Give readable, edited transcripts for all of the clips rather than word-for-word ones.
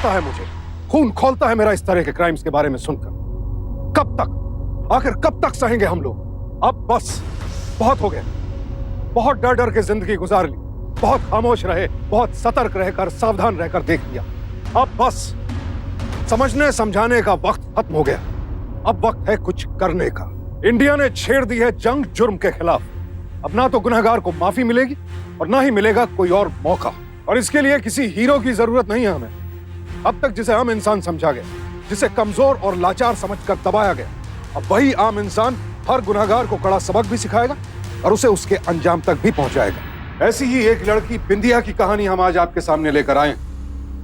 आता है मुझे, खून खौलता है मेरा इस तरह के क्राइम्स के बारे में सुनकर। कब तक, आखिर कब तक सहेंगे हम लोग? अब बस बहुत हो गया। बहुत डर डर के जिंदगी गुजार ली, बहुत खामोश रहे, बहुत सतर्क रहकर, सावधान रहकर देख लिया। अब बस समझने समझाने का वक्त खत्म हो गया। अब वक्त है कुछ करने का। इंडिया ने छेड़ दी है जंग जुर्म के खिलाफ। अब ना तो गुनहगार को माफी मिलेगी और ना ही मिलेगा कोई और मौका। और इसके लिए किसी हीरो की जरूरत नहीं है हमें। अब तक जिसे आम इंसान समझा गया, जिसे कमजोर और लाचार समझकर दबाया गया, अब वही आम इंसान हर गुनहगार को कड़ा सबक भी सिखाएगा और उसे उसके अंजाम तक भी पहुंचाएगा। ऐसी ही एक लड़की बिंदिया की कहानी हम आज आपके सामने लेकर आए,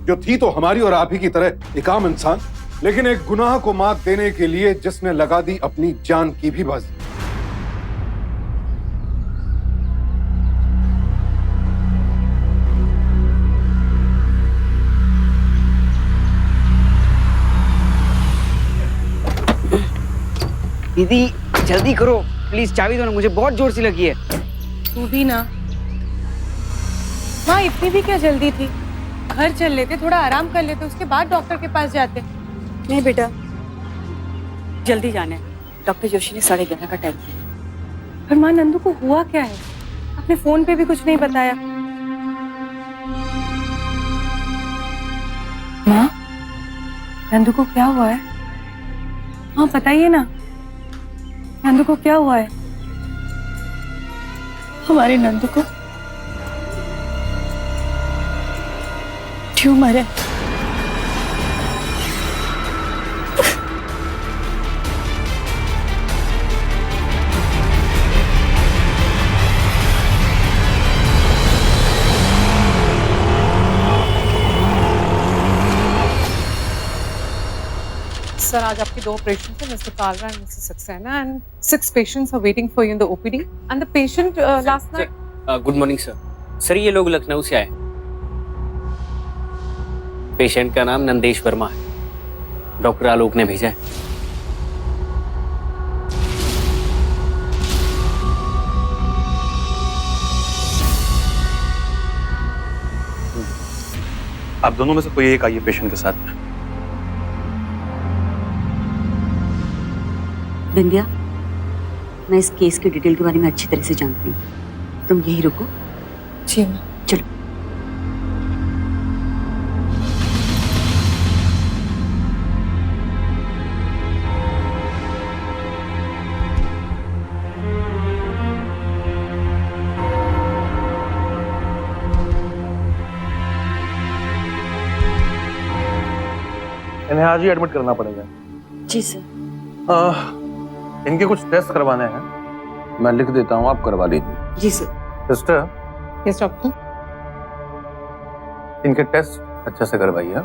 जो थी तो हमारी और आप ही की तरह एक आम इंसान, लेकिन एक गुनाह को मात देने के लिए जिसने लगा दी अपनी जान की भी बाजी। दीदी जल्दी करो प्लीज, चाबी दो ना, मुझे बहुत जोर से लगी है। तू भी ना। माँ इतनी भी क्या जल्दी थी? घर चल लेते, थोड़ा आराम कर लेते, उसके बाद डॉक्टर के पास जाते। नहीं बेटा, जल्दी जाना है। डॉक्टर जोशी ने 11:30 का टाइम दिया। पर माँ नंदू को हुआ क्या है? आपने फोन पे भी कुछ नहीं बताया। माँ नंदू को क्या हुआ है? हाँ बताइए ना, नंदू को क्या हुआ है? हमारे नंदू को ट्यूमर है। सर आज आपके 2 ऑपरेशन थे, mister Kalra and mister Saxena, and 6 patients are waiting for you in the OPD and the patient last night. Good morning sir. Sir ये लोग लखनऊ से आए। पेशेंट का नाम नंदेश वर्मा है, डॉक्टर आलोक ने भेजा है। आप दोनों में से कोई एक आइए पेशेंट के साथ में। बिंदिया, मैं इस केस की डिटेल के बारे में अच्छी तरह से जानती हूँ। तुम यही रुको। जी मैम। चलो। इन्हें आज ही एडमिट करना पड़ेगा। जी सर। इनके कुछ टेस्ट करवाने हैं, मैं लिख देता हूँ, आप करवा लीजिए। जी सर। Sister, yes doctor. इनके टेस्ट अच्छे से करवाइए।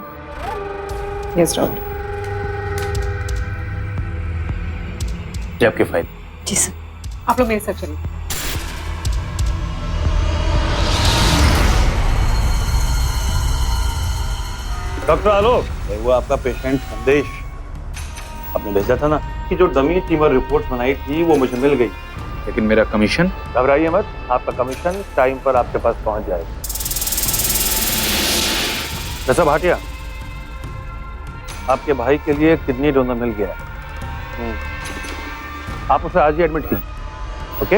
Yes doctor. ये आपकी फाइल। जी सर। आप लोग मेरे साथ चलिए। डॉक्टर आलोक, वो आपका पेशेंट संदेश आपने भेजा था ना, कि जो डमी ट्यूमर रिपोर्ट बनाई थी वो मुझे मिल गई। लेकिन मेरा कमीशन? घबराइए मत, आपका कमीशन टाइम पर आपके पास पहुंच जाएगा। जैसा भाटिया, आपके भाई के लिए किडनी डोनर मिल गया है। आप उसे आज ही एडमिट कीजिए। ओके?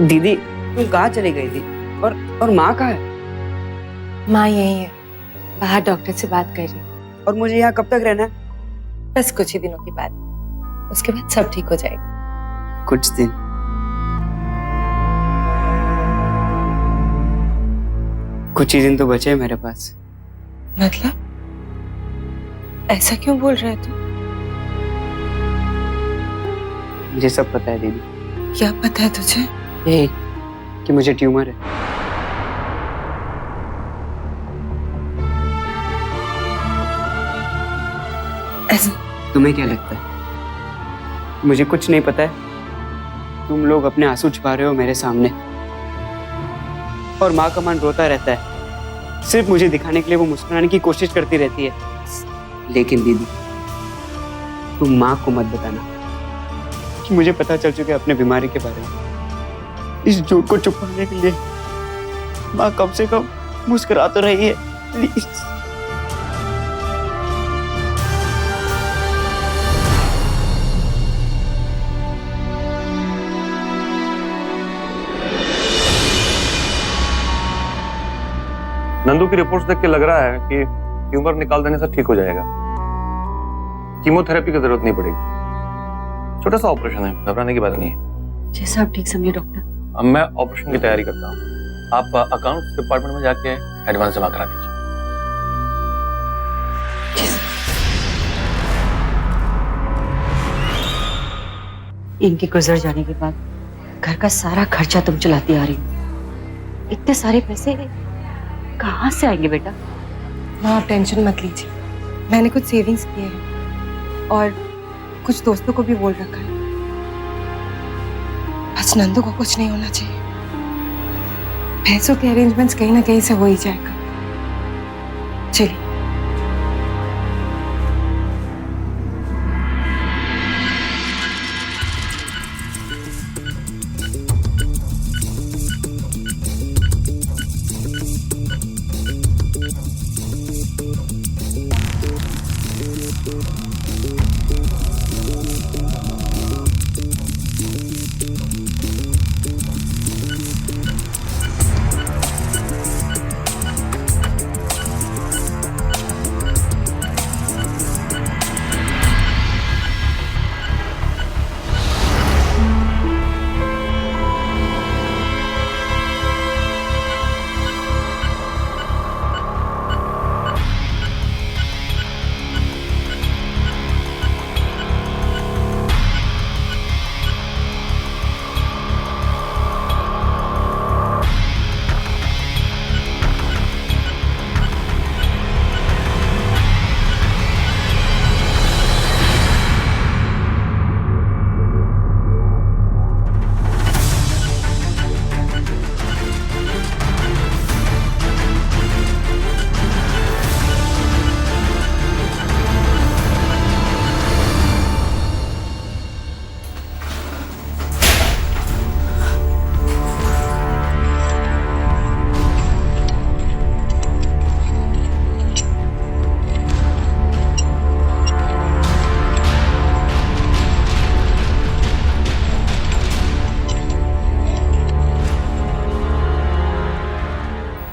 दीदी तुम कहाँ चली गई थी? और माँ कहाँ है? माँ यही है। बाहर डॉक्टर से बात कर रही हूँ। और मुझे यहाँ कब तक रहना है? बस कुछ ही दिनों की बात, उसके बाद सब ठीक हो जाएगा। कुछ दिन? कुछ ही दिन तो बचे हैं मेरे पास। मतलब ऐसा क्यों बोल रहे तू? मुझे सब पता है दीदी। क्या पता है तुझे? ये कि मुझे ट्यूमर है। ऐसा तुम्हें क्या लगता है मुझे कुछ नहीं पता है? तुम लोग अपने आंसू छुपा रहे हो मेरे सामने, और माँ का मन रोता रहता है। सिर्फ मुझे दिखाने के लिए वो मुस्कुराने की कोशिश करती रहती है। लेकिन दीदी, तुम माँ को मत बताना कि मुझे पता चल चुका है अपने बीमारी के बारे में। इस झूठ को छुपाने के लिए माँ कम से कम मुस्कुरा तो रही है, प्लीज। नंदू की रिपोर्ट्स देख के लग रहा है कि ट्यूमर निकाल देने से ठीक हो जाएगा। कीमोथेरेपी की जरूरत नहीं पड़ेगी। छोटा सा ऑपरेशन है, घबराने की बात नहीं है। जैसा आप ठीक समझे डॉक्टर। अब मैं ऑपरेशन की तैयारी करता हूँ। आप अकाउंट्स डिपार्टमेंट में जाके एडवांस जमा करा दीजिए। इनके गुजर जाने के बाद घर का सारा खर्चा तुम चलाती आ रही हो। इतने सारे पैसे कहाँ से आएंगे बेटा? माँ आप टेंशन मत लीजिए, मैंने कुछ सेविंग्स किए हैं और कुछ दोस्तों को भी बोल रखा है। बस नंदू को कुछ नहीं होना चाहिए। पैसों के अरेंजमेंट्स कहीं ना कहीं से हो ही जाएगा। चलिए।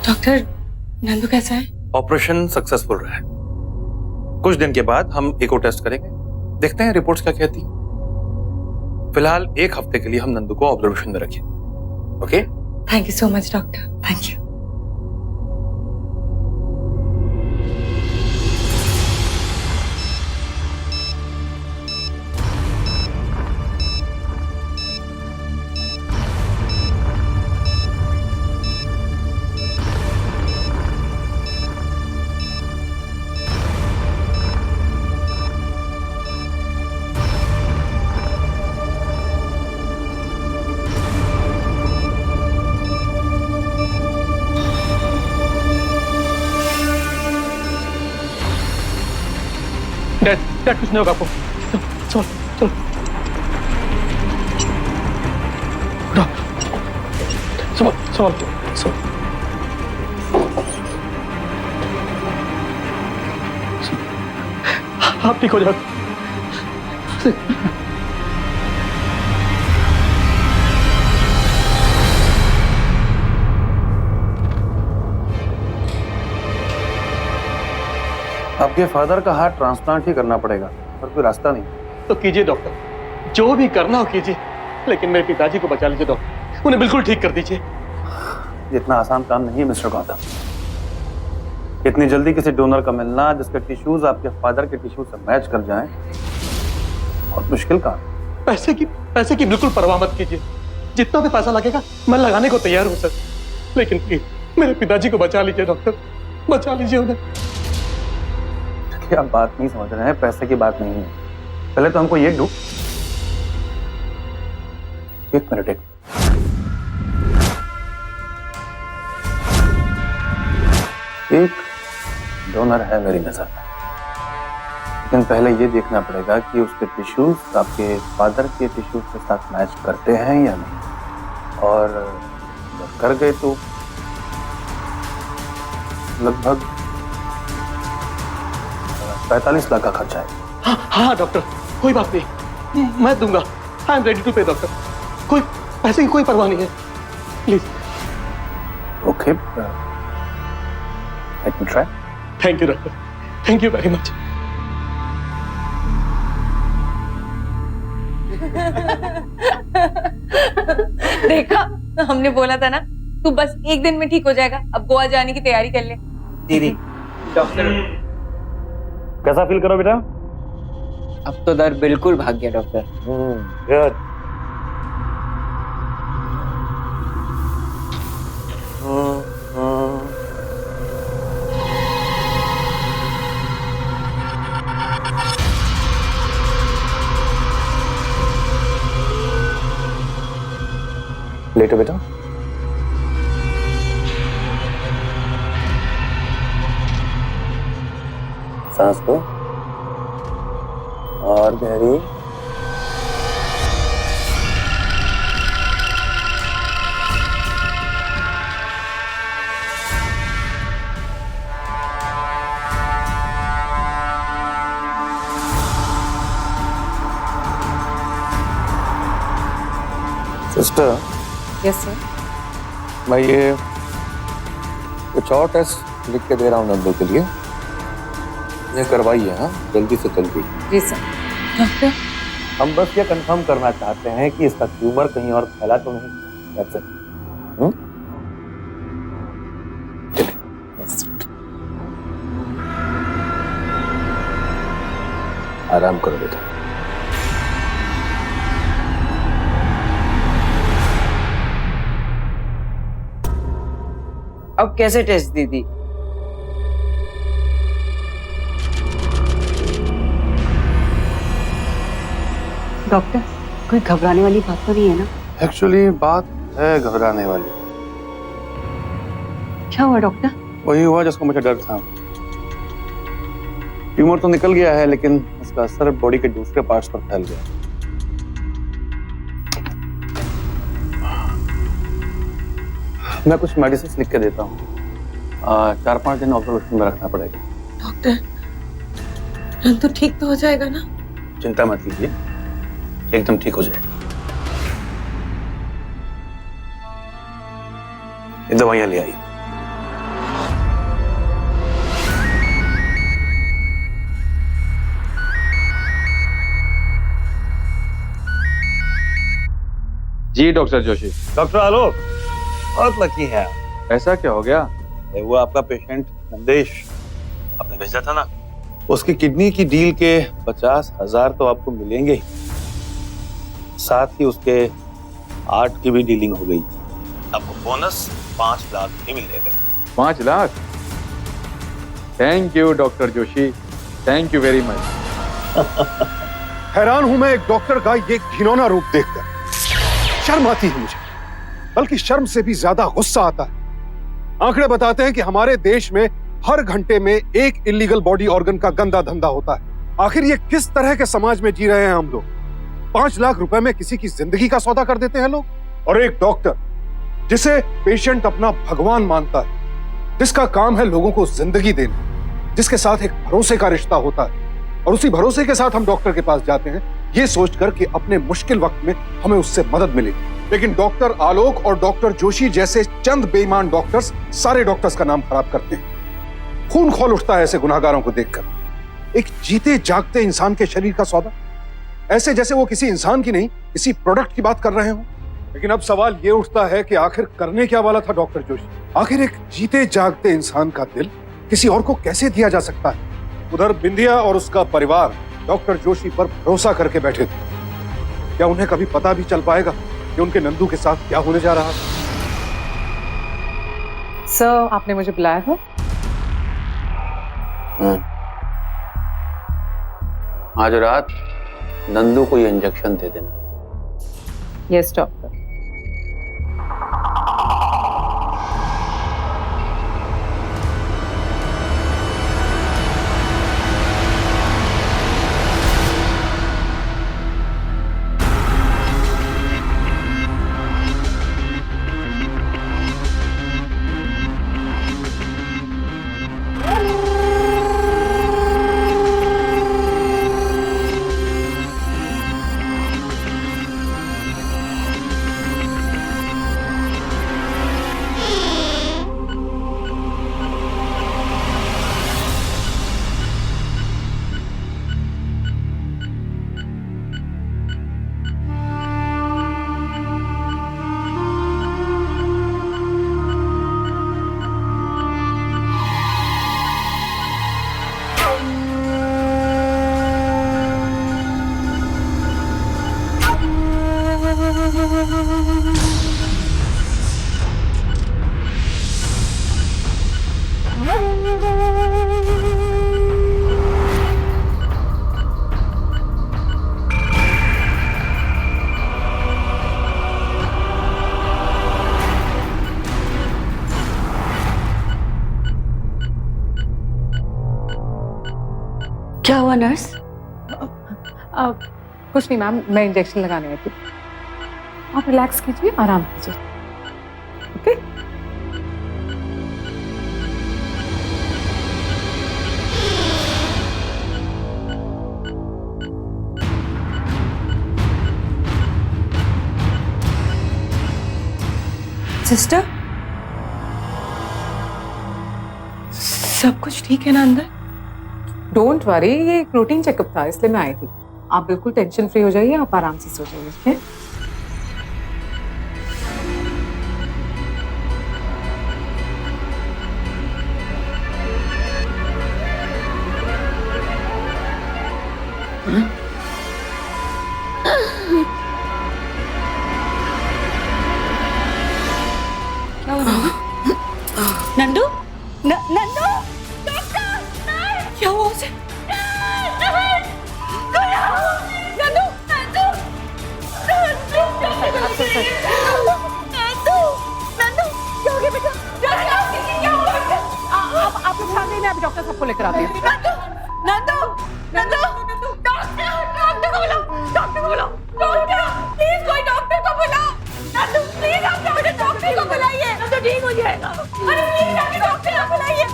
डॉक्टर, नंदू कैसा है? ऑपरेशन सक्सेसफुल रहा है। कुछ दिन के बाद हम इको टेस्ट करेंगे, देखते हैं रिपोर्ट्स क्या कहती हैं। फिलहाल 1 हफ्ते के लिए हम नंदू को ऑब्जर्वेशन में रखें। Okay? Thank you so much doctor. Thank you. Dad कुछ नहीं होगा आपको। चलो चलो चलो संभाल संभाल। आप ठीक हो जाओ। आपके फादर का हार्ट ट्रांसप्लांट ही करना पड़ेगा, और कोई रास्ता नहीं। तो कीजिए डॉक्टर, जो भी करना हो कीजिए, लेकिन मेरे पिताजी को बचा लीजिए डॉक्टर, उन्हें बिल्कुल ठीक कर दीजिए। इतना आसान काम नहीं है मिस्टर गौतम। इतनी जल्दी किसी डोनर का मिलना जिसके टिश्यूज आपके फादर के टिश्यू से मैच कर जाएं, बहुत मुश्किल काम। पैसे की बिल्कुल परवाह मत कीजिए, जितना भी पैसा लगेगा मैं लगाने को तैयार हूं सर, लेकिन प्लीज मेरे पिताजी को बचा लीजिए डॉक्टर, बचा लीजिए उन्हें। आप बात नहीं समझ रहे हैं, पैसे की बात नहीं है। पहले तो हमको ये दो, एक मिनट। एक डोनर है मेरी नजर में, लेकिन पहले ये देखना पड़ेगा कि उसके टिश्यूज आपके फादर के टिश्यूज के साथ मैच करते हैं या नहीं, और जब कर गए तो लगभग 45 लाख का खर्चा है। हाँ डॉक्टर, कोई बात नहीं, मैं दूंगा। आई एम रेडी टू पे डॉक्टर, कोई पैसे की कोई परवाह नहीं है, please. Okay, let me try. Thank you doctor, thank you very much. देखा, हमने बोला था ना, तू बस एक दिन में ठीक हो जाएगा। अब गोवा जाने की तैयारी कर ले। दीदी, डॉक्टर कैसा फील करो बेटा? अब तो दर्द बिल्कुल भाग गया डॉक्टर। गुड। लेटो बेटा। सांस लो और गहरी। Sister, Yes, sir. मैं ये कुछ और टेस्ट लिख के दे रहा हूँ नंदू के लिए, ये करवाइए। हाँ, जल्दी से जल्दी। जी सर। डॉक्टर, हम बस ये कंफर्म करना चाहते हैं कि इसका ट्यूमर कहीं और फैला तो नहीं। That's it. आराम करो बेटा। अब कैसे टेस्ट दीदी? डॉक्टर, कोई घबराने वाली बात तो नहीं है ना? एक्चुअली बात है घबराने वाली। क्या हुआ डॉक्टर? वही हुआ जिसको मुझे डर था। ट्यूमर तो निकल गया है, लेकिन इसका असर बॉडी के दूसरे पार्ट्स पर फैल गया। मैं कुछ मेडिसिन लिख के देता हूँ, 4-5 दिन ऑब्जर्वेशन में रखना पड़ेगा। डॉक्टर, नंदू ठीक तो हो जाएगा ना? चिंता मत कीजिए, एकदम ठीक हो जाएगा। ये दवाइयाँ ले आई। जी डॉक्टर जोशी। डॉक्टर आलोक, बहुत लकी है आप। ऐसा क्या हो गया? वो आपका पेशेंट नंदेश आपने भेजा था ना, उसकी किडनी की डील के 50,000 तो आपको मिलेंगे ही, साथ ही उसके हार्ट की भी डीलिंग हो गई। आपको बोनस 5 लाख ही मिलेगा। 5 lakh? Thank you doctor Joshi, thank you very much. हैरान हूं मैं एक डॉक्टर का ये घिनौना रूप देखकर। शर्म आती है मुझे, बल्कि शर्म से भी ज्यादा गुस्सा आता है। आंकड़े बताते हैं कि हमारे देश में हर घंटे में एक इलीगल बॉडी ऑर्गन का गंदा धंधा होता है। आखिर ये किस तरह के समाज में जी रहे हैं हम लोग? 5 लाख रुपए में किसी की जिंदगी का सौदा कर देते हैं लोग। और एक डॉक्टर जिसे पेशेंट अपना भगवान मानता है, जिसका काम है लोगों को जिंदगी देना, जिसके साथ एक भरोसे का रिश्ता होता है, और उसी भरोसे के साथ हम डॉक्टर के पास जाते हैं ये सोचकर कि अपने मुश्किल वक्त में हमें उससे मदद मिलेगी। लेकिन डॉक्टर आलोक और डॉक्टर जोशी जैसे चंद बेईमान डॉक्टर्स सारे डॉक्टर्स का नाम खराब करते हैं। खून खौल उठता है ऐसे गुनाहगारों को देखकर। एक जीते जागते इंसान के शरीर का सौदा, ऐसे जैसे वो किसी इंसान की नहीं किसी प्रोडक्ट की बात कर रहे हो। लेकिन अब सवाल ये उठता है कि आखिर करने क्या वाला था डॉक्टर जोशी? आखिर एक जीते जागते इंसान का दिल किसी और को कैसे दिया जा सकता है? उधर बिंदिया और उसका परिवार डॉक्टर जोशी पर भरोसा करके बैठे थे। क्या उन्हें कभी पता भी चल पाएगा कि उनके नंदू के साथ क्या होने जा रहा है? सर, आपने मुझे बुलाया था? आज रात नंदू को ये इंजेक्शन दे देना। Yes doctor. क्या हुआ नर्स? कुछ नहीं मैम, मैं इंजेक्शन लगाने आई थी। आप रिलैक्स कीजिए, आराम कीजिए। ओके? सिस्टर, सब कुछ ठीक है ना अंदर? डोंट वरी, ये एक रूटीन चेकअप था इसलिए मैं आई थी। आप बिल्कुल टेंशन फ्री हो जाइए, आप आराम से सो जाइए। ओके? नंदू, नंदू, क्या हुआ उसे? आप लोग सामने, मैं अभी डॉक्टर सबको लेकर आती हूँ। नंदू, नंदू, डॉक्टर को बुलाओ, डॉक्टर को बुलाओ, डॉक्टर, प्लीज कोई डॉक्टर को बुलाओ। नंदू, प्लीज आप डॉक्टर को बुलाइए। नंदू ठीक हो जाएगा। अरे प्लीज आप डॉक्टर को बुलाइए।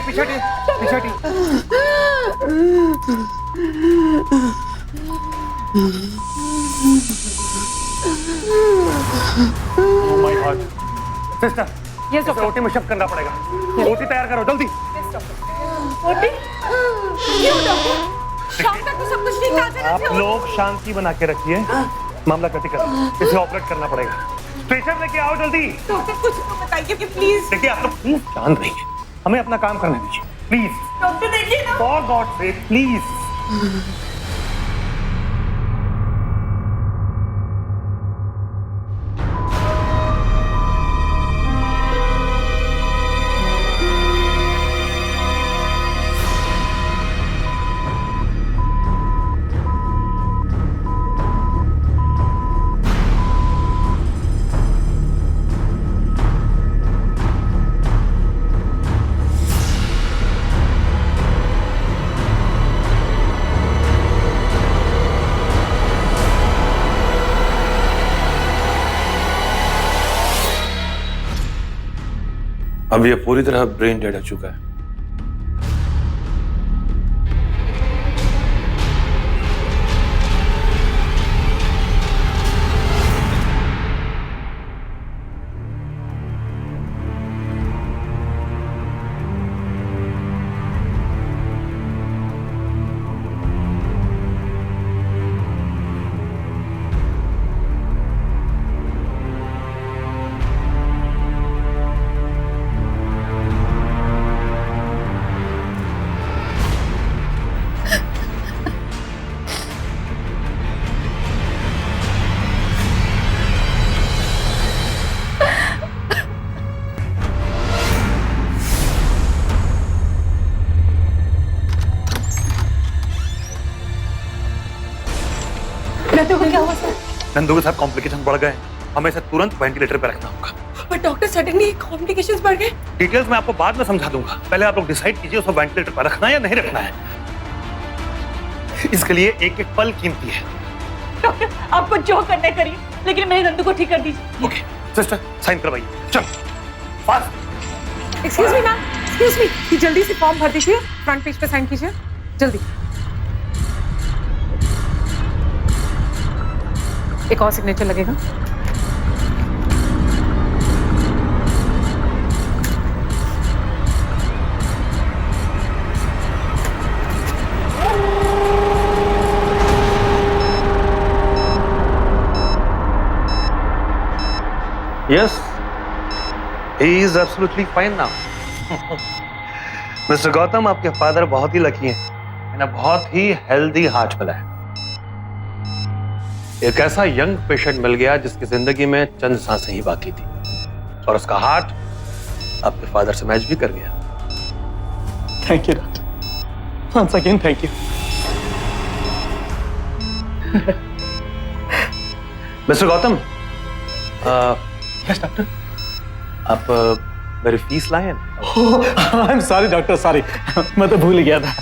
पीछे Oh my God. Sister, yes doctor. OT में शिफ्ट करना पड़ेगा। ओटी तैयार करो जल्दी। ओटी? क्यों डॉक्टर? शाम तक तो सब कुछ ठीक आ जाना आप चाहिए। लोग शांति बना के रखिए, मामला क्रिटिकल, इसे ऑपरेट करना पड़ेगा। स्ट्रेचर लेके आओ जल्दी। डॉक्टर कुछ तो बताइए कि प्लीज। देखिए आप लोग प्लीज शांत रहिए, हमें अपना काम करने दीजिए प्लीज। डॉक्टर देखिए ना। For God sake please. अब ये पूरी तरह ब्रेन डेड हो चुका है। नंदू को क्या हुआ सर? नंदू के साथ कॉम्प्लिकेशन बढ़ गए, हमें इसे तुरंत वेंटिलेटर पे रखना होगा। पर डॉक्टर सडनली कॉम्प्लिकेशंस बढ़ गए। डिटेल्स मैं आपको बाद में समझा दूंगा, पहले आप लोग डिसाइड कीजिए उसको वेंटिलेटर पर रखना है या नहीं रखना है। इसके लिए एक एक पल कीमती है। डॉक्टर आपको जो करना है करिए, लेकिन मेरे नंदू को ठीक कर दीजिए। ओके सिस्टर, साइन करवाइए, चल fast. Excuse me ma'am, excuse me, ये जल्दी से फॉर्म भर दीजिए, फ्रंट पेज पे साइन कीजिए जल्दी। एक और सिग्नेचर लगेगा। Yes, he is absolutely fine now. Mister Gautam, आपके फादर बहुत ही लकी हैं, इन्हें बहुत ही हेल्दी हार्ट मिला है। एक ऐसा यंग पेशेंट मिल गया जिसकी जिंदगी में चंद सांसें ही बाकी थी, और उसका हार्ट आपके फादर से मैच भी कर गया। Thank you doctor, once again thank you. Mister Gautam, yes doctor. आप मेरी फीस लाए हैं? I am sorry doctor, sorry, मैं तो भूल ही गया था।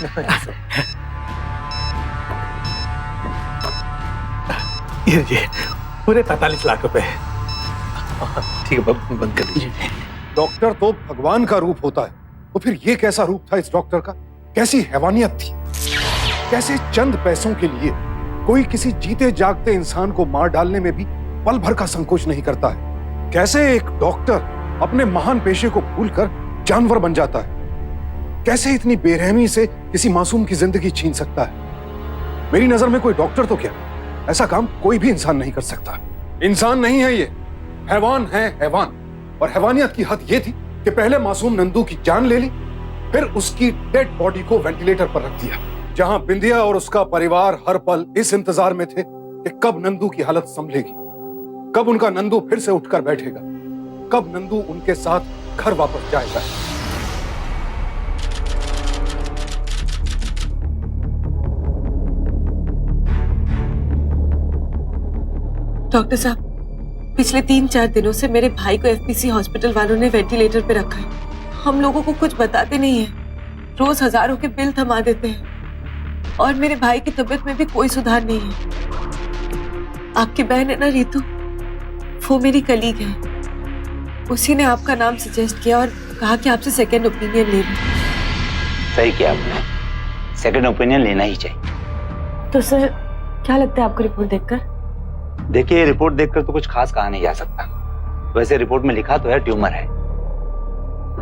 ये पूरे 45 लाख रुपए। ठीक है, बंद कर दीजिए। डॉक्टर तो भगवान का रूप होता है, तो फिर ये कैसा रूप था इस डॉक्टर का? कैसी हैवानियत थी? कैसे चंद पैसों के लिए कोई किसी जीते जागते इंसान को मार डालने में भी पल भर का संकोच नहीं करता है? कैसे एक डॉक्टर अपने महान पेशे को भूलकर जानवर बन जाता है? कैसे इतनी बेरहमी से किसी मासूम की जिंदगी छीन सकता है? मेरी नजर में कोई डॉक्टर तो क्या, ऐसा काम कोई भी इंसान नहीं कर सकता। इंसान नहीं है ये, हैवान है, हैवान। और हैवानियत की हद ये थी कि पहले मासूम नंदू की जान ले ली, फिर उसकी डेड बॉडी को वेंटिलेटर पर रख दिया, जहां बिंदिया और उसका परिवार हर पल इस इंतजार में थे कि कब नंदू की हालत संभलेगी, कब उनका नंदू फिर से उठकर बैठेगा, कब नंदू उनके साथ घर वापस जाएगा। डॉक्टर साहब, पिछले 3-4 दिनों से मेरे भाई को एफपीसी हॉस्पिटल वालों ने वेंटिलेटर पे रखा है। हम लोगों को कुछ बताते नहीं है, रोज हजारों के बिल थमा देते हैं, और मेरे भाई की तबीयत में भी कोई सुधार नहीं है। आपकी बहन है ना रीतू, वो मेरी कलीग है, उसी ने आपका नाम सजेस्ट किया और कहा कि आपसे सेकंड ओपिनियन ले लूं। सही किया आपने, सेकंड ओपिनियन लेना ही चाहिए। तो सर क्या लगता है आपको रिपोर्ट देखकर? देखिए, रिपोर्ट देखकर तो कुछ खास कहा नहीं जा सकता। वैसे रिपोर्ट में लिखा तो है ट्यूमर है,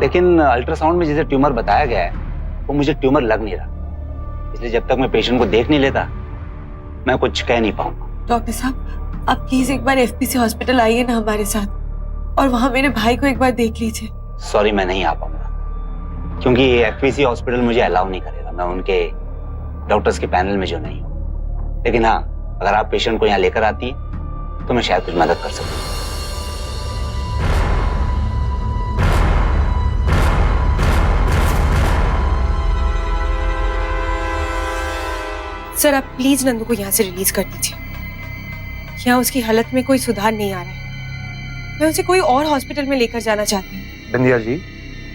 लेकिन अल्ट्रासाउंड में जिसे ट्यूमर बताया गया है वो मुझे ट्यूमर लग नहीं रहा, इसलिए जब तक मैं पेशेंट को देख नहीं लेता मैं कुछ कह नहीं पाऊंगा। डॉक्टर साहब, आप प्लीज एक बार एफपीसी हॉस्पिटल आइए ना हमारे साथ, और वहां मेरे भाई को एक बार देख लीजिए। सॉरी, मैं नहीं आ पाऊंगा, क्योंकि एफपीसी हॉस्पिटल मुझे अलाउ नहीं करेगा, मैं उनके डॉक्टर्स के पैनल में जो नहीं हूँ। लेकिन हाँ, अगर आप पेशेंट को यहाँ लेकर आती हैं तो मैं शायद कुछ मदद कर सकूँ। सर आप प्लीज नंदू को यहाँ से रिलीज कर दीजिए, यहाँ उसकी हालत में कोई सुधार नहीं आ रहा है। मैं उसे कोई और हॉस्पिटल में लेकर जाना चाहती हूँ। बिंदिया जी,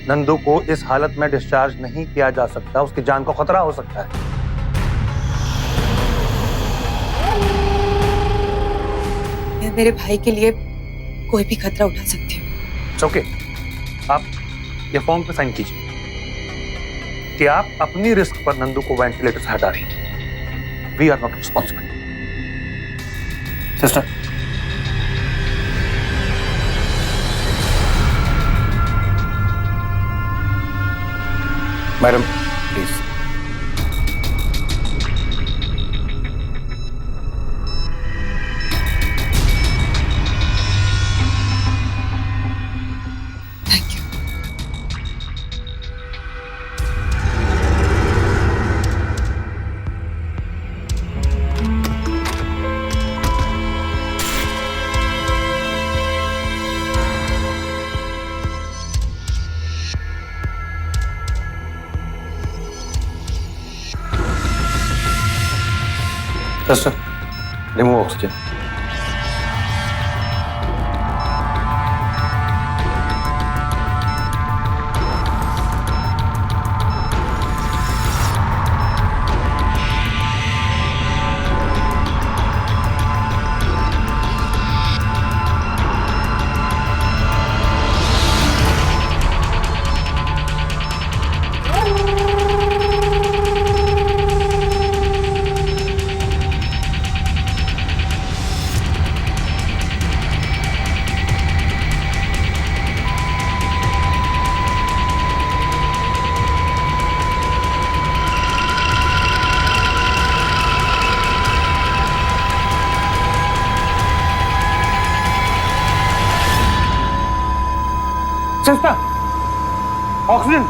नंदू को इस हालत में डिस्चार्ज नहीं किया जा सकता, उसकी जान को खतरा हो सकता है। मैं मेरे भाई के लिए कोई भी खतरा उठा सकती हूँ। ओके, आप ये फॉर्म पे साइन कीजिए कि आप अपनी रिस्क पर नंदू को वेंटिलेटर से हटा रही हैं। We are not responsible. Sister, madam please. Thank you. Sister, remove oxygen. संस्था, ऑक्सीजन।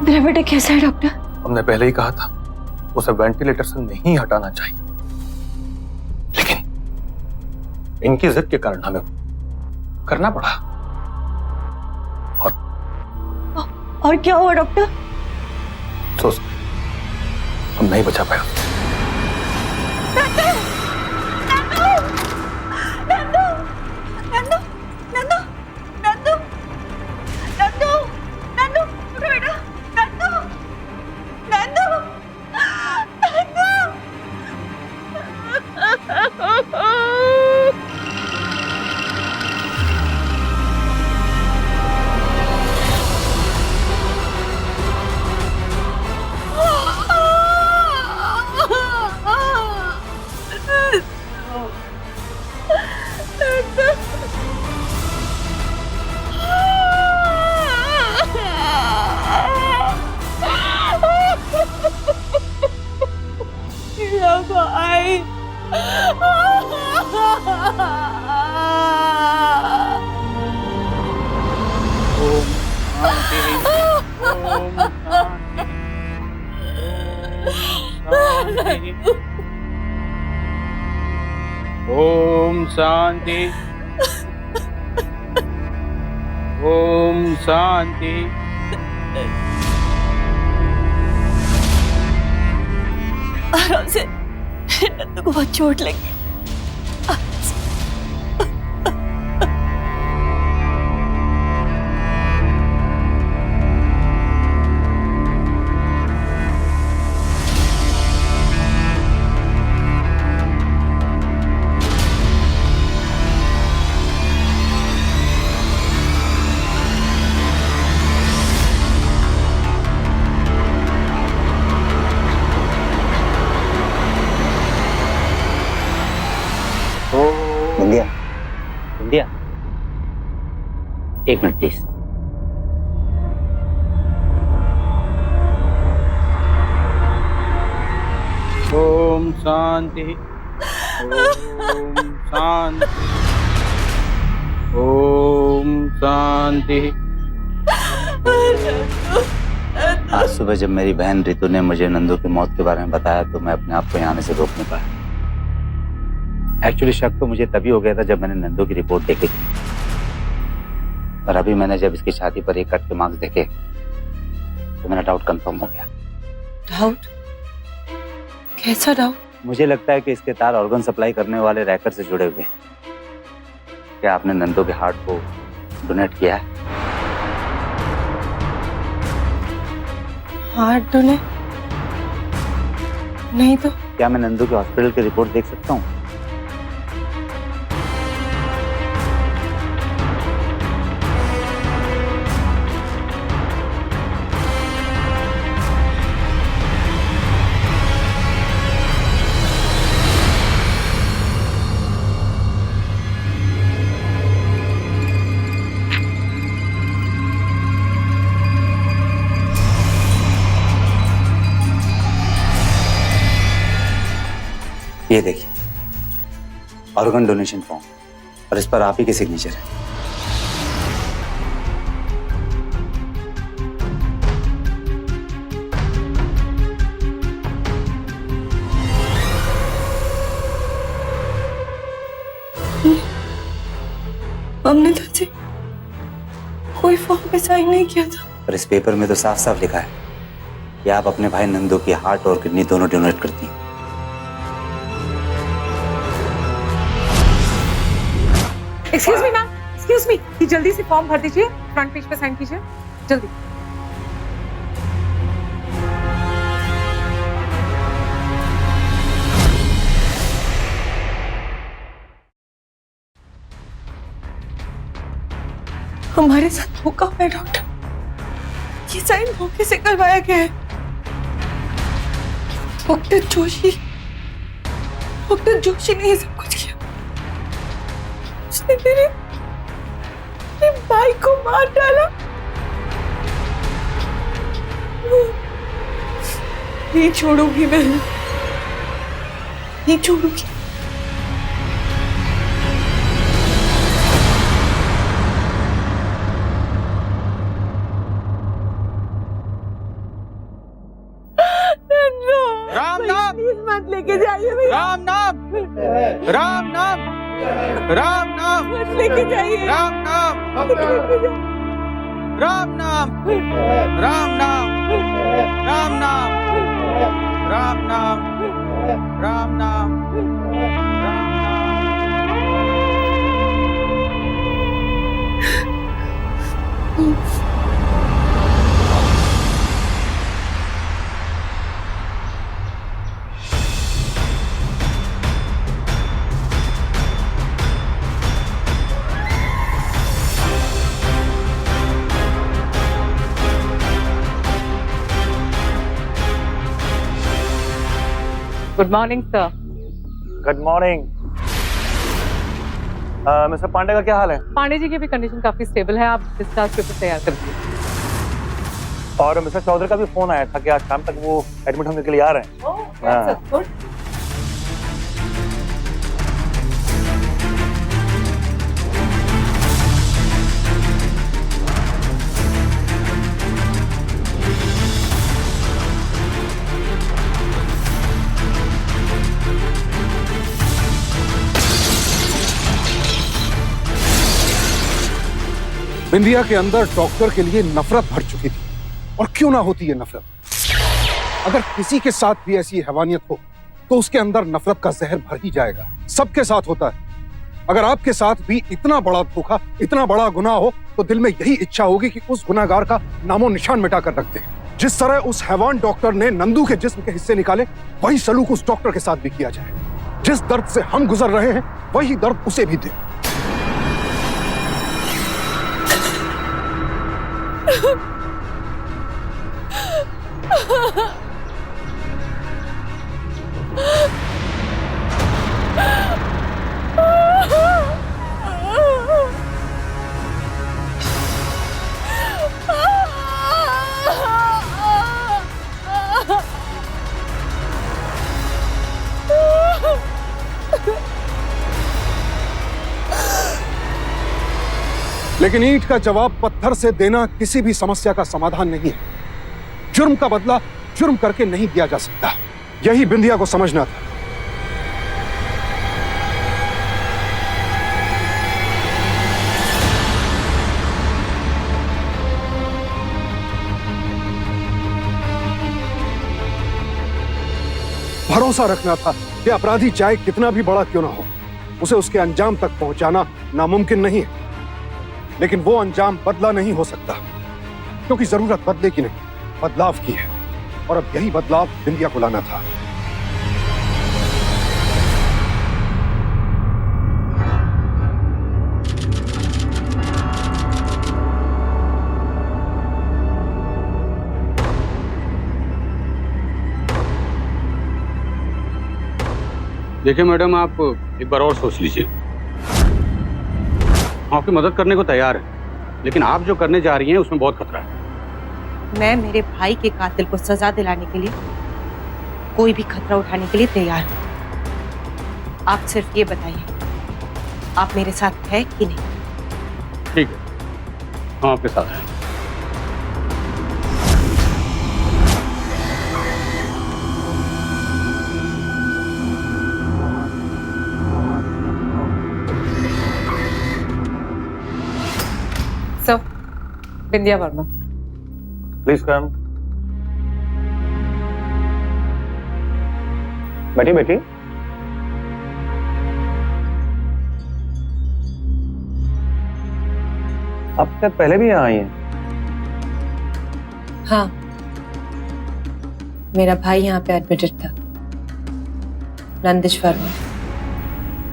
मेरा बेटा कैसा है डॉक्टर? हमने पहले ही कहा था उसे वेंटिलेटर से नहीं हटाना चाहिए, लेकिन इनकी जिद के कारण हमें करना पड़ा। और क्या हुआ डॉक्टर? तो हम नहीं बचा पाया। ओम शांति। ओम शांति। आराम से, नंदू को बहुत चोट लगी। इंडिया, इंडिया, एक मिनट प्लीज। ओम शांति। ओम शांति। ओम शांति। आज सुबह जब मेरी बहन रितु ने मुझे नंदू की मौत के बारे में बताया तो मैं अपने आप को यहाँ आने से रोक नहीं पाया। एक्चुअली शक तो मुझे तभी हो गया था जब मैंने नंदू की रिपोर्ट देखी थी, पर अभी मैंने जब इसकी छाती पर एक कट के मार्क्स देखे तो मेरा डाउट कंफर्म हो गया। डाउट? कैसा डाउट? मुझे लगता है कि इसके तार ऑर्गन सप्लाई करने वाले रैकर से जुड़े हुए हैं। क्या आपने नंदू के हार्ट को डोनेट किया है? हार्ट डोनेट नहीं तो क्या मैं नंदू के हॉस्पिटल की रिपोर्ट देख सकता हूँ? ये देखिए, ऑर्गन डोनेशन फॉर्म, और इस पर आप ही की सिग्नेचर है। हमने तो जी कोई फॉर्म पे साइन नहीं किया था। और इस पेपर में तो साफ साफ लिखा है कि आप अपने भाई नंदू की हार्ट और किडनी दोनों डोनेट करती हैं। Excuse me ma'am, excuse me, ये जल्दी से फॉर्म भर दीजिए, फ्रंट पेज पे साइन कीजिए जल्दी। हमारे साथ धोखा हुआ है डॉक्टर, ये साइन मौके से करवाया गया है। डॉक्टर जोशी ने ये सब कुछ किया। उसने मेरे भाई को मार डाला। नहीं छोड़ूंगी मैं, नहीं छोड़ूंगी। राम नाम, मत लेके जाइए भैया, राम नाम, राम नाम, राम नाम, मत लेके जाइए, राम नाम, राम नाम, राम नाम, राम नाम, राम नाम, राम नाम, राम नाम। Good morning sir. Good morning. Mister Pandey का क्या हाल है? पांडे जी की भी कंडीशन काफी स्टेबल है, आप डिस्चार्ज पेपर तैयार कर दीजिए। और मिस्टर चौधरी का भी फोन आया था कि आज शाम तक वो एडमिट होने के लिए आ रहे हैं। बिंदिया के अंदर डॉक्टर के लिए नफरत भर चुकी थी, और क्यों ना होती ये नफरत। अगर किसी के साथ भी ऐसी हैवानियत हो तो उसके अंदर नफरत का जहर भर ही जाएगा। सबके साथ होता है। अगर आपके साथ भी इतना बड़ा धोखा, इतना बड़ा गुनाह हो तो दिल में यही इच्छा होगी कि उस गुनाहगार का नामो निशान मिटा कर रख दे। जिस तरह उस हैवान डॉक्टर ने नंदू के जिस्म के हिस्से निकाले, वही सलूक उस डॉक्टर के साथ भी किया जाए। जिस दर्द से हम गुजर रहे हैं वही दर्द उसे भी दे। लेकिन ईंट का जवाब पत्थर से देना किसी भी समस्या का समाधान नहीं है। जुर्म का बदला जुर्म करके नहीं दिया जा सकता। यही बिंदिया को समझना था। भरोसा रखना था कि अपराधी चाहे कितना भी बड़ा क्यों ना हो, उसे उसके अंजाम तक पहुंचाना नामुमकिन नहीं है। लेकिन वो अंजाम बदला नहीं हो सकता, क्योंकि जरूरत बदले की नहीं, बदलाव की है। और अब यही बदलाव बिंदिया को लाना था। देखिए मैडम, आप एक बार और सोच लीजिए। हम आपकी मदद करने को तैयार हैं, लेकिन आप जो करने जा रही हैं उसमें बहुत खतरा है। मैं मेरे भाई के कातिल को सजा दिलाने के लिए कोई भी खतरा उठाने के लिए तैयार हूँ। आप सिर्फ ये बताइए, आप मेरे साथ है कि नहीं? ठीक है, हम आपके साथ हैं। Sir, Bindiya Verma. Please come. बैठी बैठी। आप शायद पहले भी यहाँ आई हैं। हाँ, मेरा भाई यहाँ पे एडमिटेड था, नंदिश वर्मा।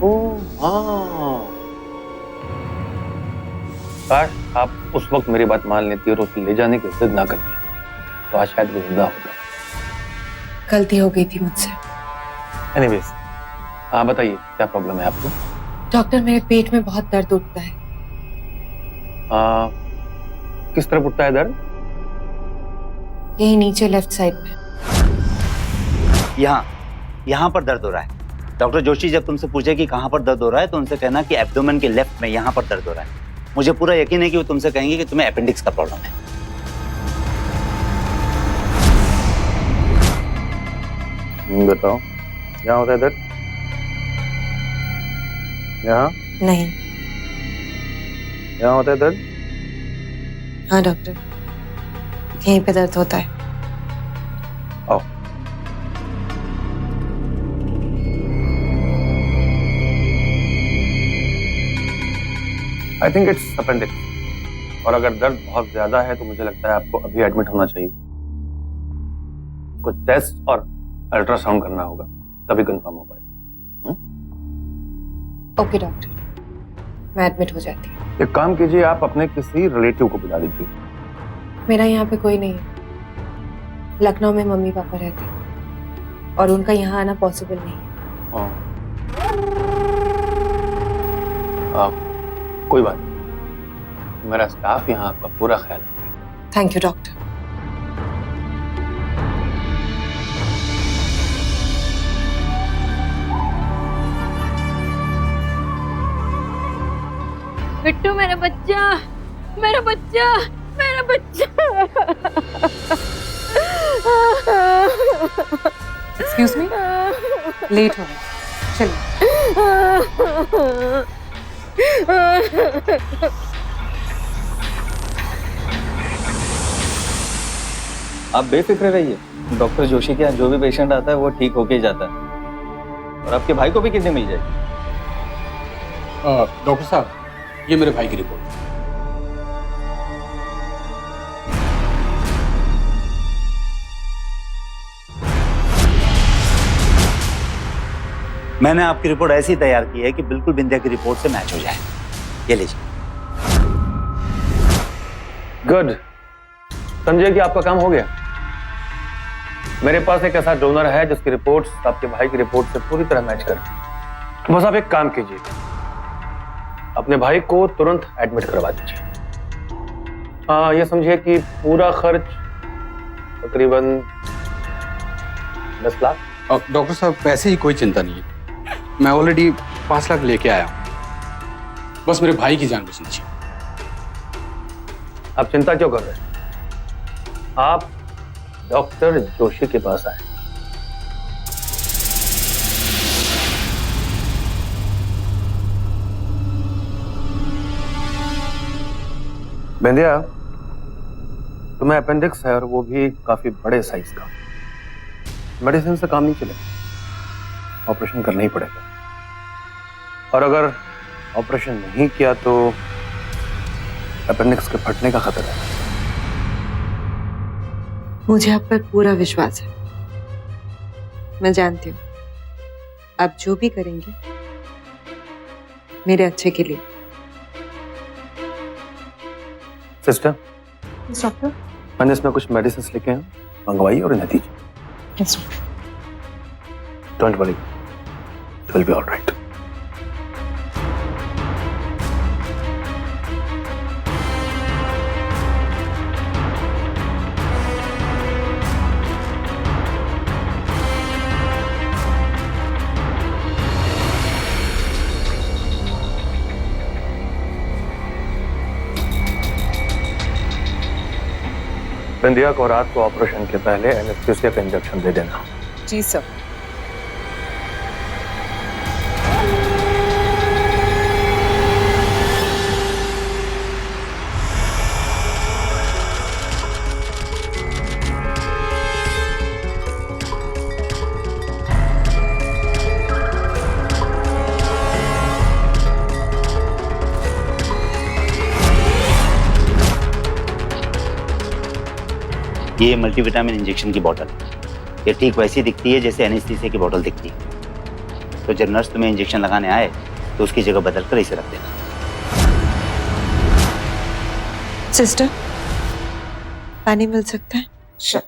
ओह हाँ, काश आप उस वक्त मेरी बात मान लेती और उसे ले जाने की जिद ना करती, तो आज शायद वो जिंदा होता। गलती हो गई थी मुझसे। एनीवेज, हाँ बताइए क्या प्रॉब्लम है आपको? डॉक्टर, मेरे पेट में बहुत दर्द उठता है। किस तरफ उठता है दर्द? यही नीचे लेफ्ट साइड में। यहाँ पर दर्द हो रहा है। डॉक्टर जोशी जब तुमसे पूछे कि कहाँ पर दर्द हो रहा है तो उनसे कहना कि एब्डोमेन के लेफ्ट में यहाँ पर दर्द हो रहा है। मुझे पूरा यकीन है कि वो तुमसे कहेंगे कि तुम्हें अपेंडिक्स का प्रॉब्लम है। बताओ, यहाँ होता है दर्द? यहाँ? नहीं। यहाँ होता है दर्द? हाँ डॉक्टर, यहीं पे दर्द होता है। आओ। आई थिंक इट्स अपेंडिक्स, और अगर दर्द बहुत ज्यादा है तो मुझे लगता है आपको अभी एडमिट होना चाहिए। कुछ टेस्ट और अल्ट्रासाउंड करना होगा, तभी कंफर्म हो पाएगा। ओके डॉक्टर, मैं एडमिट हो जाती हूँ। एक काम कीजिए, आप अपने किसी रिलेटिव को बुला लीजिए। मेरा यहाँ पे कोई नहीं है। लखनऊ में मम्मी पापा रहते हैं और उनका यहाँ आना पॉसिबल नहीं है। कोई बात नहीं, मेरा स्टाफ यहाँ आपका पूरा ख्याल रखेगा। Thank you doctor. बिट्टू, मेरा बच्चा, मेरा बच्चा, मेरा बच्चा। एक्सक्यूज मी, लेट हो गए, चलिए। आप बेफिक्र रहिए, डॉक्टर जोशी के यहाँ जो भी पेशेंट आता है वो ठीक होके ही जाता है, और आपके भाई को भी किडनी मिल जाएगी। डॉक्टर साहब, ये मेरे भाई की रिपोर्ट। मैंने आपकी रिपोर्ट ऐसी तैयार की है कि बिल्कुल बिंदिया की रिपोर्ट से मैच हो जाए। ये लीजिए। गुड, समझिए कि आपका काम हो गया। मेरे पास एक ऐसा डोनर है जिसकी रिपोर्ट्स आपके भाई की रिपोर्ट से पूरी तरह मैच करती। बस आप एक काम कीजिए, अपने भाई को तुरंत एडमिट करवा दीजिए। ये समझिए कि पूरा खर्च तकरीबन 10 लाख। डॉक्टर साहब, पैसे ही कोई चिंता नहीं है, मैं ऑलरेडी 5 लाख लेके आया हूँ। बस मेरे भाई की जान बचनी चाहिए। आप चिंता क्यों कर रहे हैं? आप डॉक्टर जोशी के पास आए। बिंदिया, तुम्हें अपेंडिक्स है और वो भी काफी बड़े साइज का। मेडिसिन से काम नहीं चलेगा, ऑपरेशन करना ही पड़ेगा। और अगर ऑपरेशन नहीं किया तो अपेंडिक्स के फटने का खतरा है। मुझे आप पर पूरा विश्वास है। मैं जानती हूँ आप जो भी करेंगे मेरे अच्छे के लिए। Sister, doctor. मैंने इसमें कुछ मेडिसिन लिखे हैं, मंगवाई और इन्हें दीजिए। Yes doctor. Don't worry, it will be alright. Bindiya को रात को ऑपरेशन के पहले एनेस्थीसिया का इंजेक्शन दे देना। जी सर। ये मल्टीविटामिन इंजेक्शन की बोतल, ये ठीक वैसी दिखती है जैसे एनेस्थीसिया की बोतल दिखती है। तो जब नर्स तुम्हें इंजेक्शन लगाने आए तो उसकी जगह बदल कर इसे रख देना। सिस्टर, पानी मिल सकता है? Sure.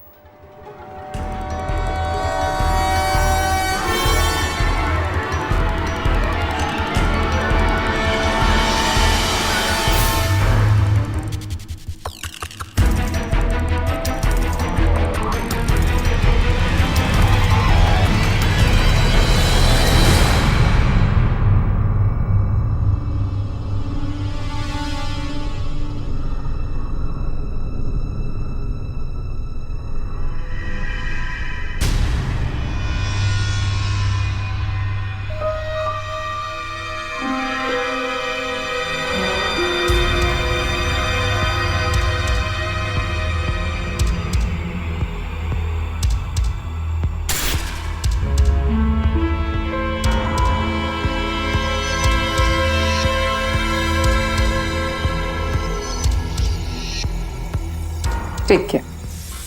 Take care.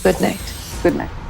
Good night. Good night.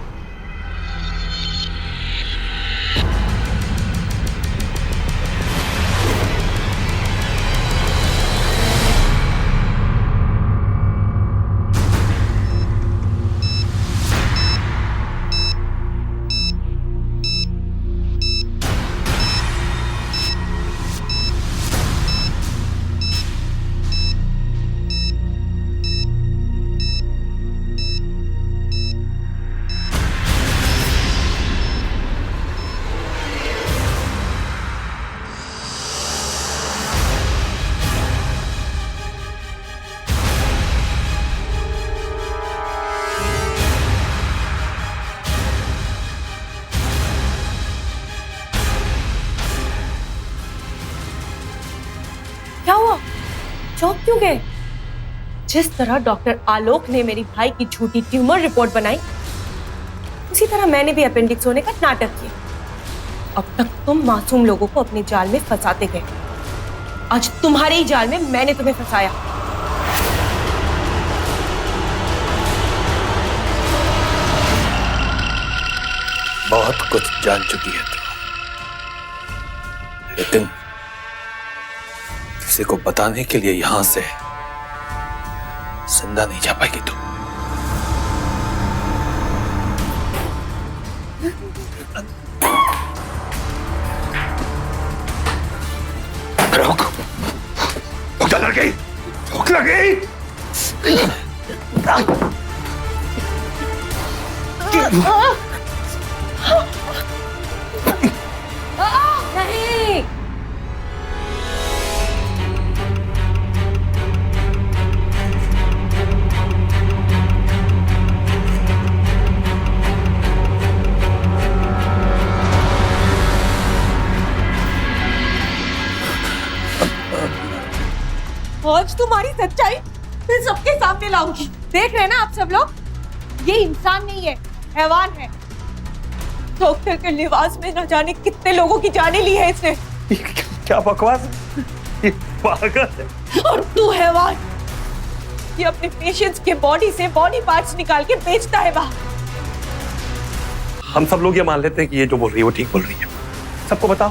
क्या हुआ? चौंक क्यों गए? जिस तरह डॉक्टर आलोक ने मेरी भाई की झूठी ट्यूमर रिपोर्ट बनाई, उसी तरह मैंने भी अपेंडिक्स होने का नाटक किया। अब तक तुम मासूम लोगों को अपने जाल में फंसाते गए, आज तुम्हारे ही जाल में मैंने तुम्हें फंसाया। बहुत कुछ जान चुकी है तू, लेकिन किसी को बताने के लिए यहां से जिंदा नहीं जा पाएगी तू। रोक, भूख लग गई, भूख लग गई। नहीं, आज तुम्हारी सच्चाई मैं सबके सामने लाऊंगी। देख रहे हैं ना आप सब लोग, ये इंसान नहीं है, हैवान है। डॉक्टर के लिबास में न जाने कितने लोगों की जाने ली है इसने। क्या बकवास, ये पागल है। और तू हैवान, ये अपने पेशेंट्स के बॉडी से बॉडी पार्ट्स निकाल के बेचता है बाहर। हम सब लोग ये मान लेते हैं कि ये जो बोल रही है वो ठीक बोल रही है। सबको बताओ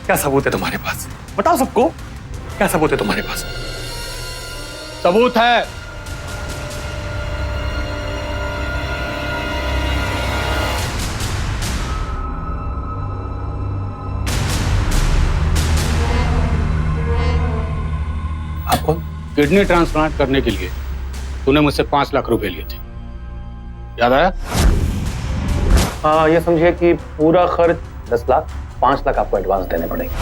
क्या सबूत है तुम्हारे पास, बताओ सबको क्या सबूत है तुम्हारे पास। सबूत है। आप कौन? किडनी ट्रांसप्लांट करने के लिए तूने मुझसे 5 लाख रुपए लिए थे, याद आया? हाँ, ये समझिए कि पूरा खर्च 10 लाख, 5 लाख आपको एडवांस देने पड़ेंगे।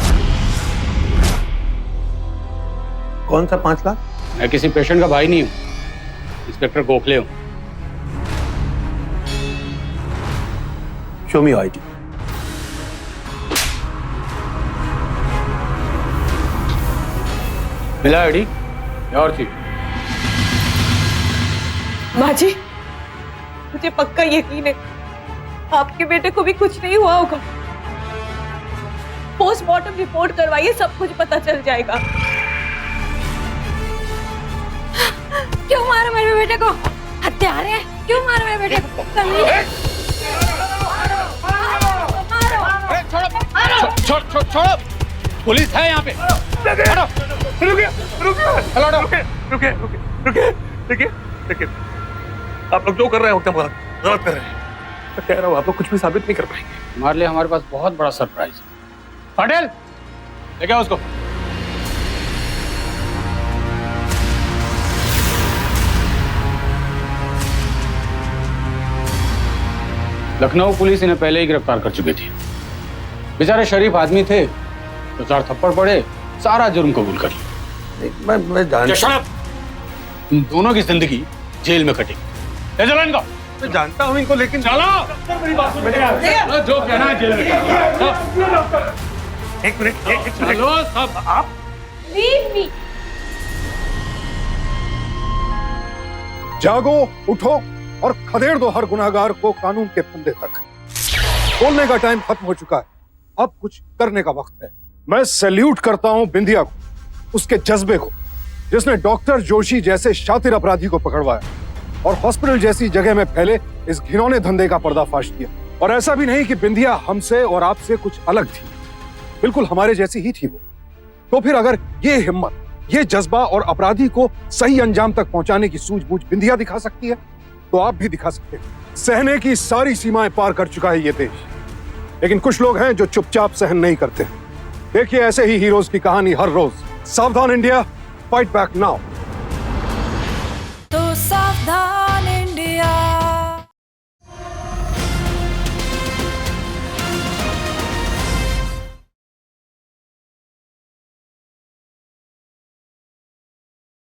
कौन सा 5 लाख? मैं किसी पेशेंट का भाई नहीं हूं, इंस्पेक्टर गोखले हूं। शो मी आईडी। मिला आईडी और थी। माँ जी, मुझे पक्का यकीन है आपके बेटे को भी कुछ नहीं हुआ होगा। पोस्टमार्टम रिपोर्ट करवाइए, सब कुछ पता चल जाएगा। क्यों मारा मेरे बेटे को? हत्यारे हैं? क्यों मारा मेरे बेटे को? छोड़ो, पुलिस है यहाँ पे। रुकिए। आप लोग जो कर रहे हैं एकदम गलत कर रहे हैं। मैं कह रहा हूँ आप लोग कुछ भी साबित नहीं कर पाएंगे। तुम्हारे लिए हमारे पास बहुत बड़ा सरप्राइज है। पटेल, लेके आओ उसको। लखनऊ पुलिस इन्हें पहले ही गिरफ्तार कर चुकी थी। बेचारे शरीफ आदमी थे, तो 4 थप्पड़ पड़े, सारा जुर्म कबूल कर लिया। मैं जानता तुम दोनों की जिंदगी जेल में कटेगी। ले चलो इनको। मैं जानता हूँ इनको, लेकिन चलो मेरी बात सुनो। जो कहना है जेल में। एक मिनट। चलो सब। आप लीव मी। जागो, उठो और खदेड़ दो हर गुनाहगार को कानून के फंदे तक। बोलने का टाइम खत्म हो चुका है, अब कुछ करने का वक्त है। मैं सैल्यूट करता हूं बिंदिया को, उसके जज्बे को, जिसने डॉक्टर जोशी जैसे शातिर अपराधी को पकड़वाया और हॉस्पिटल जैसी जगह में फैले इस घिनौने धंधे का पर्दाफाश किया। और ऐसा भी नहीं कि बिंदिया हमसे और आपसे कुछ अलग थी, बिल्कुल हमारे जैसी ही थी वो। तो फिर अगर ये हिम्मत, ये जज्बा और अपराधी को सही अंजाम तक पहुंचाने की सूझबूझ बिंदिया दिखा सकती है, तो आप भी दिखा सकते हैं। सहने की सारी सीमाएं पार कर चुका है ये देश, लेकिन कुछ लोग हैं जो चुपचाप सहन नहीं करते। देखिए ऐसे ही हीरोज की कहानी हर रोज। सावधान इंडिया, फाइट बैक नाउ। तो सावधान।